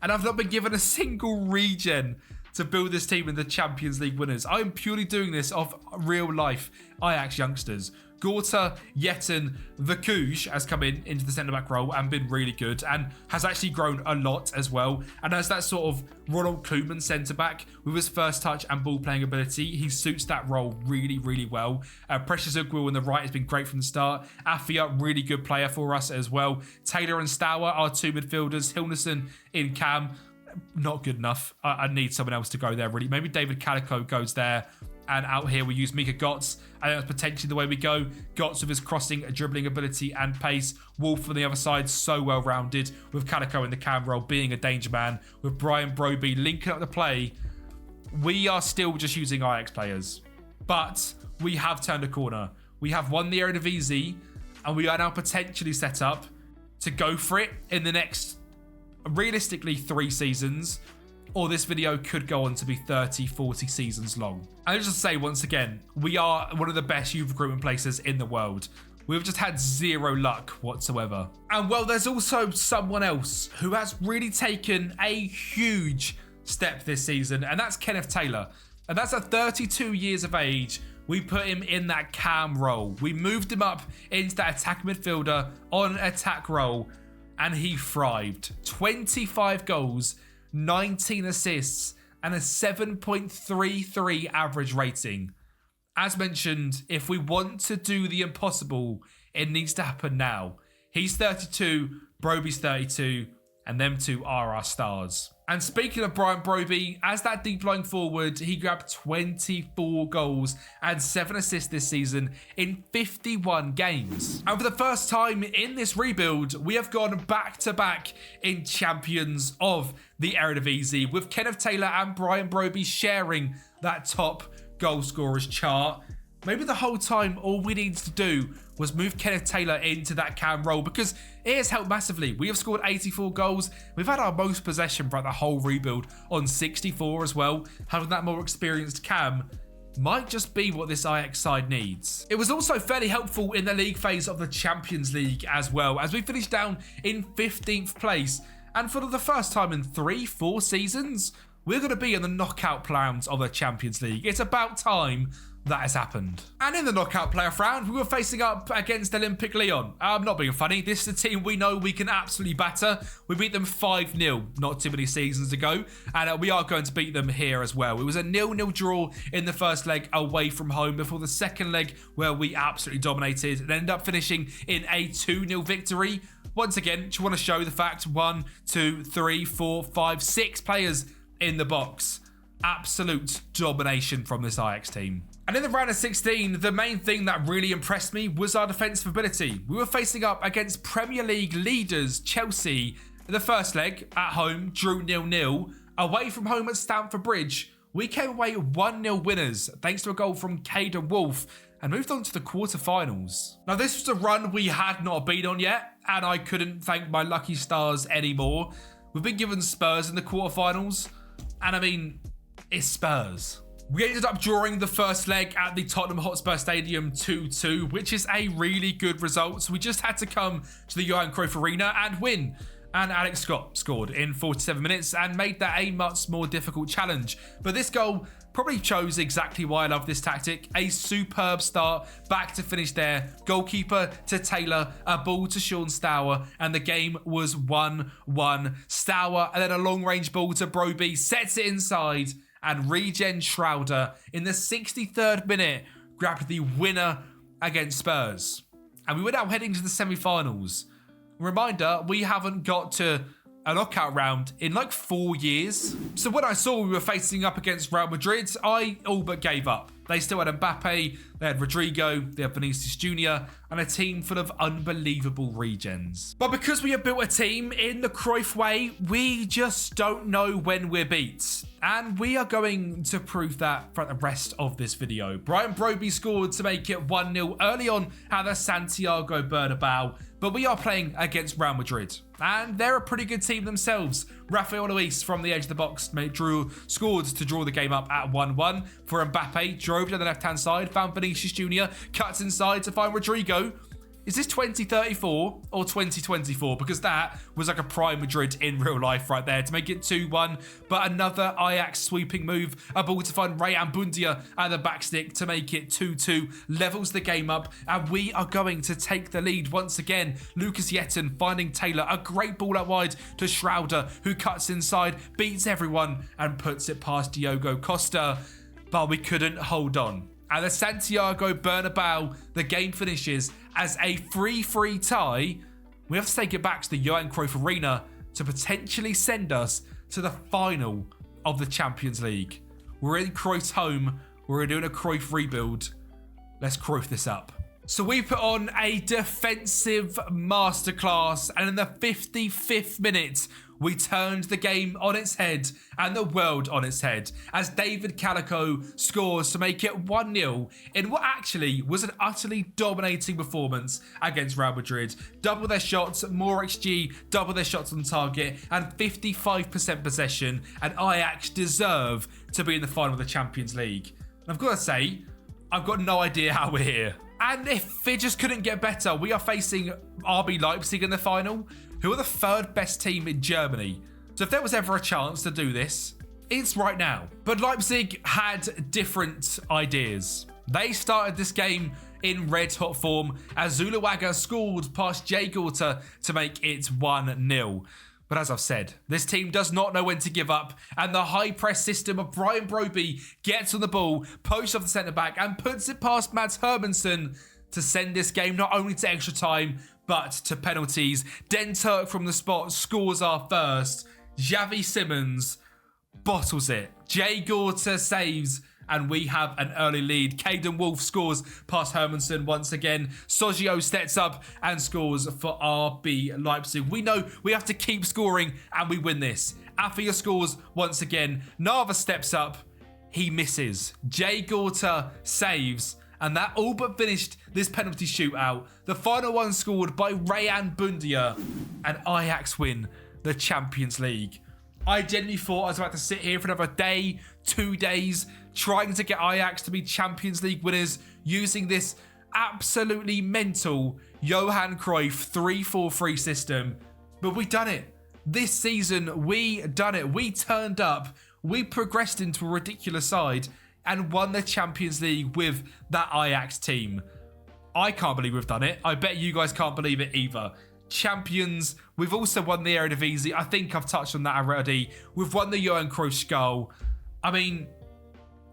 And I've not been given a single regen to build this team in the Champions League winners. I am purely doing this off real life Ajax youngsters. Gorta, Yetten, Vakuj has come into the centre-back role and been really good and has actually grown a lot as well. And as that sort of Ronald Koeman centre-back with his first touch and ball-playing ability, he suits that role really, really well. Precious Ugwil on the right has been great from the start. Afia, really good player for us as well. Taylor and Stour, our 2 midfielders. Hilnerson in cam, not good enough. I need someone else to go there, really. Maybe David Calico goes there. And out here, we use Mika Gotts. I think that's potentially the way we go. Gotts with his crossing, dribbling ability and pace. Wolf on the other side, so well-rounded. With Calico in the cam role, being a danger man. With Brian Broby linking up the play. We are still just using Ajax players. But we have turned a corner. We have won the Eredivisie. And we are now potentially set up to go for it in the next, realistically, 3 seasons. Or this video could go on to be 30, 40 seasons long. And just to say once again, we are one of the best youth recruitment places in the world. We've just had 0 luck whatsoever. And well, there's also someone else who has really taken a huge step this season, and that's Kenneth Taylor. And that's at 32 years of age. We put him in that cam role. We moved him up into that attack midfielder on attack role, and he thrived. 25 goals, 19 assists, and a 7.33 average rating. As mentioned, if we want to do the impossible, it needs to happen now. He's 32, Broby's 32, and them 2 are our stars. And speaking of Brian Broby, as that deep lying forward, he grabbed 24 goals and 7 assists this season in 51 games. And for the first time in this rebuild, we have gone back-to-back in champions of the Eredivisie, with Kenneth Taylor and Brian Broby sharing that top goal scorers chart. maybe the whole time all we needed to do was move Kenneth Taylor into that cam role, because it has helped massively. We have scored 84 goals. We've had our most possession throughout the whole rebuild on 64 as well. Having that more experienced cam might just be what this Ajax side needs. It was also fairly helpful in the league phase of the Champions League as well, as we finished down in 15th place. And for the first time in 3-4 seasons, we're going to be in the knockout rounds of the Champions League. It's about time that has happened. And in the knockout playoff round, we were facing up against Olympique Lyon. I'm not being funny. This is a team we know we can absolutely batter. We beat them 5-0 not too many seasons ago, and we are going to beat them here as well. It was a 0-0 draw in the first leg away from home before the second leg where we absolutely dominated and ended up finishing in a 2-0 victory. Once again, just want to show the fact 1, 2, 3, 4, 5, 6 players in the box. Absolute domination from this Ajax team. And in the round of 16, the main thing that really impressed me was our defensive ability. We were facing up against Premier League leaders Chelsea. In the first leg, at home, drew 0-0. Away from home at Stamford Bridge, we came away 1-0 winners thanks to a goal from Kempi and moved on to the quarterfinals. Now, this was a run we had not been on yet, and I couldn't thank my lucky stars anymore. We've been given Spurs in the quarterfinals, and I mean, it's Spurs. We ended up drawing the first leg at the Tottenham Hotspur Stadium 2-2, which is a really good result. So we just had to come to the Johan Cruyff Arena and win. And Alex Scott scored in 47 minutes and made that a much more difficult challenge. But this goal probably shows exactly why I love this tactic. A superb start, back to finish there. Goalkeeper to Taylor, a ball to Sean Stour, and the game was 1-1. Stour, and then a long-range ball to Broby, sets it inside, and Regen Schrouder in the 63rd minute grabbed the winner against Spurs. And we were now heading to the semi-finals. Reminder, we haven't got to a knockout round in like 4 years. So when I saw we were facing up against Real Madrid, I all but gave up. They still had Mbappe, they had Rodrigo, they had Vinicius Jr., and a team full of unbelievable regens. But because we have built a team in the Cruyff way, we just don't know when we're beat. And we are going to prove that for the rest of this video. Brian Broby scored to make it 1-0 early on at the Santiago Bernabeu, but we are playing against Real Madrid. And they're a pretty good team themselves. Rafael Luis from the edge of the box scored to draw the game up at 1-1 for Mbappe. Drove to the left-hand side, found Vinicius Jr., cuts inside to find Rodrigo. Is this 2034 or 2024? Because that was like a prime Madrid in real life right there to make it 2-1. But another Ajax sweeping move. A ball to find Rayan Bundia at the back stick to make it 2-2. Levels the game up. And we are going to take the lead once again. Lucas Yetten finding Taylor. A great ball out wide to Schrouder, who cuts inside, beats everyone and puts it past Diogo Costa. But we couldn't hold on. At the Santiago Bernabeu, the game finishes as a 3-3 tie. We have to take it back to the Johan Cruyff Arena to potentially send us to the final of the Champions League. We're in Cruyff's home. We're doing a Cruyff rebuild. Let's Cruyff this up. So we put on a defensive masterclass, and in the 55th minute, we turned the game on its head and the world on its head as David Calico scores to make it 1-0 in what actually was an utterly dominating performance against Real Madrid. Double their shots, more XG, double their shots on target, and 55% possession, and Ajax deserve to be in the final of the Champions League. And I've got to say, I've got no idea how we're here. And if it just couldn't get better, we are facing RB Leipzig in the final, who are the third best team in Germany. So if there was ever a chance to do this, it's right now. But Leipzig had different ideas. They started this game in red hot form as Zuluaga scored past Jay Gorta to make it 1-0. But as I've said, this team does not know when to give up, and the high press system of Brian Broby gets on the ball, posts off the centre-back, and puts it past Mads Hermansen to send this game not only to extra time, but to penalties. Den Turk from the spot scores our first. Xavi Simons bottles it. Jay Gorta saves, and we have an early lead. Caden Wolf scores past Hermansen once again. Sogio steps up and scores for RB Leipzig. We know we have to keep scoring, and we win this. Afia scores once again. Nava steps up. He misses. Jay Gorta saves, And that all but finished this penalty shootout. The final one scored by Rayan Bundia, and Ajax win the Champions League. I genuinely thought I was about to sit here for another day, 2 days, trying to get Ajax to be Champions League winners using this absolutely mental Johan Cruyff 3-4-3 system. But we done it. This season, we done it. We turned up. We progressed into a ridiculous side and won the Champions League with that Ajax team. I can't believe we've done it. I bet you guys can't believe it either. Champions. We've also won the Eredivisie. I think I've touched on that already. We've won the Johan Cruyff Skull. I mean,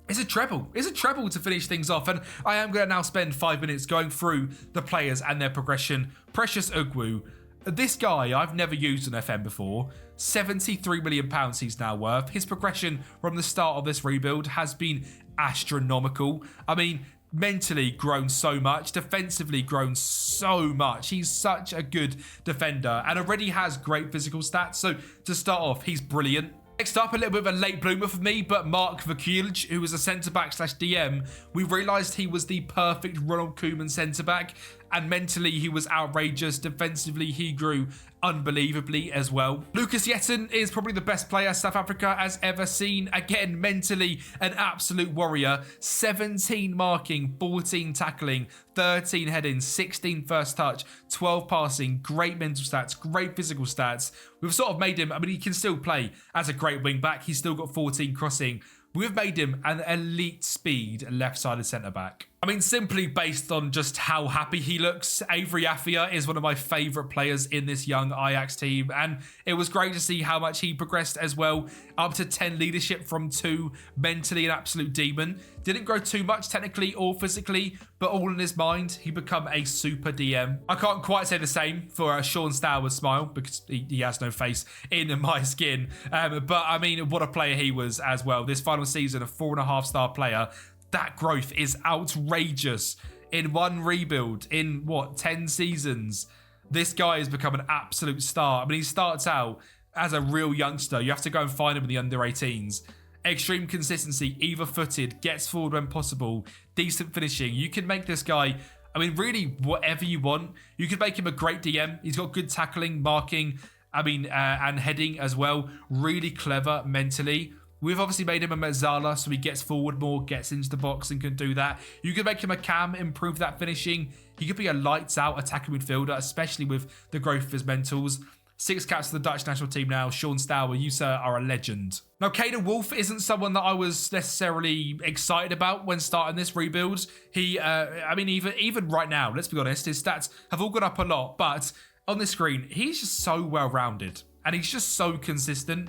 it's a treble. It's a treble to finish things off. And I am going to now spend 5 minutes going through the players and their progression. Precious Ugwu. This guy I've never used on FM before. £73 million he's now worth. His progression from the start of this rebuild has been astronomical. I mean, mentally grown so much, defensively grown so much. He's such a good defender and already has great physical stats. So to start off, he's brilliant. Next up, a little bit of a late bloomer for me, but Mark Verkuilj, who was a centre-back / DM, we realised he was the perfect Ronald Koeman centre-back, and mentally he was outrageous. Defensively, he grew unbelievably as well. Lucas Yetten is probably the best player South Africa has ever seen. Again, mentally an absolute warrior. 17 marking, 14 tackling, 13 heading, 16 first touch, 12 passing, great mental stats, great physical stats. We've sort of made him, I mean, he can still play as a great wing back. He's still got 14 crossing. We've made him an elite speed left-sided centre-back. I mean, simply based on just how happy he looks, Avery Afia is one of my favourite players in this young Ajax team, and it was great to see how much he progressed as well, up to 10 leadership from 2, mentally an absolute demon. Didn't grow too much technically or physically, but all in his mind, he become a super DM. I can't quite say the same for Sean Stour's smile, because he has no face in my skin, but I mean, what a player he was as well. This final season, a 4.5-star player. That growth is outrageous. In one rebuild, in what, 10 seasons, this guy has become an absolute star. I mean, he starts out as a real youngster. You have to go and find him in the under-18s. Extreme consistency, either-footed, gets forward when possible, decent finishing. You can make this guy, I mean, really whatever you want. You could make him a great DM. He's got good tackling, marking, I mean, and heading as well. Really clever mentally. We've obviously made him a Mezzala, so he gets forward more, gets into the box and can do that. You could make him a cam, improve that finishing. He could be a lights-out attacking midfielder, especially with the growth of his mentals. 6 caps for the Dutch national team now. Sean Stour, you, sir, are a legend. Now, Caden Wolf isn't someone that I was necessarily excited about when starting this rebuild. He, I mean, even right now, let's be honest, his stats have all gone up a lot, but on the screen, he's just so well-rounded, and he's just so consistent.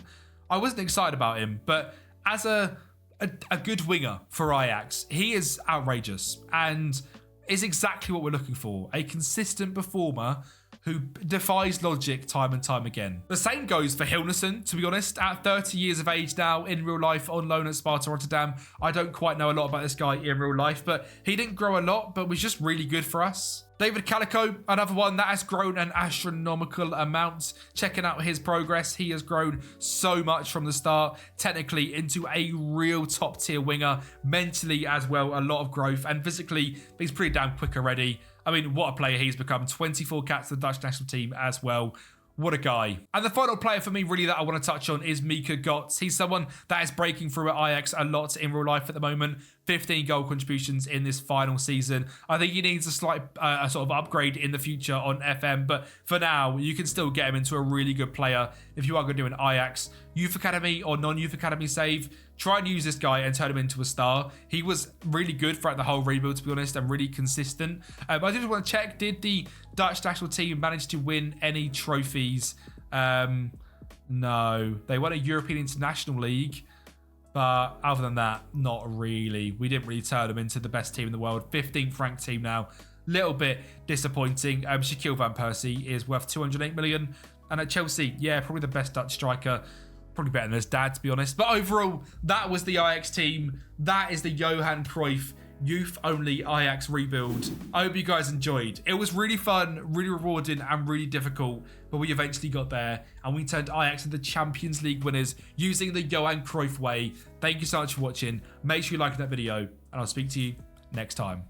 I wasn't excited about him, but as a good winger for Ajax, he is outrageous and is exactly what we're looking for. A consistent performer who defies logic time and time again. The same goes for Hilnerson, to be honest. At 30 years of age now, in real life, on loan at Sparta Rotterdam. I don't quite know a lot about this guy in real life, but he didn't grow a lot, but was just really good for us. David Calico, another one that has grown an astronomical amount. Checking out his progress, he has grown so much from the start, technically into a real top tier winger, mentally as well, a lot of growth, and physically, he's pretty damn quick already. I mean, what a player he's become. 24 caps to the Dutch national team as well. What a guy. And the final player for me really that I want to touch on is Mika Götze. He's someone that is breaking through at Ajax a lot in real life at the moment. 15 goal contributions in this final season. I think he needs a slight sort of upgrade in the future on FM, but for now, you can still get him into a really good player if you are going to do an Ajax Youth Academy or non-Youth Academy save. Try and use this guy and turn him into a star. He was really good throughout the whole rebuild, to be honest, and really consistent. I just want to check, did the Dutch national team manage to win any trophies? No. They won a European International League, but other than that, not really. We didn't really turn them into the best team in the world. 15th ranked team now. Little bit disappointing. Shaquille Van Persie is worth 208 million. And at Chelsea, yeah, probably the best Dutch striker. Probably better than his dad, to be honest. But overall, that was the Ajax team. That is the Johan Cruyff youth-only Ajax rebuild. I hope you guys enjoyed. It was really fun, really rewarding, and really difficult. But we eventually got there, and we turned Ajax into Champions League winners using the Johan Cruyff way. Thank you so much for watching. Make sure you like that video, and I'll speak to you next time.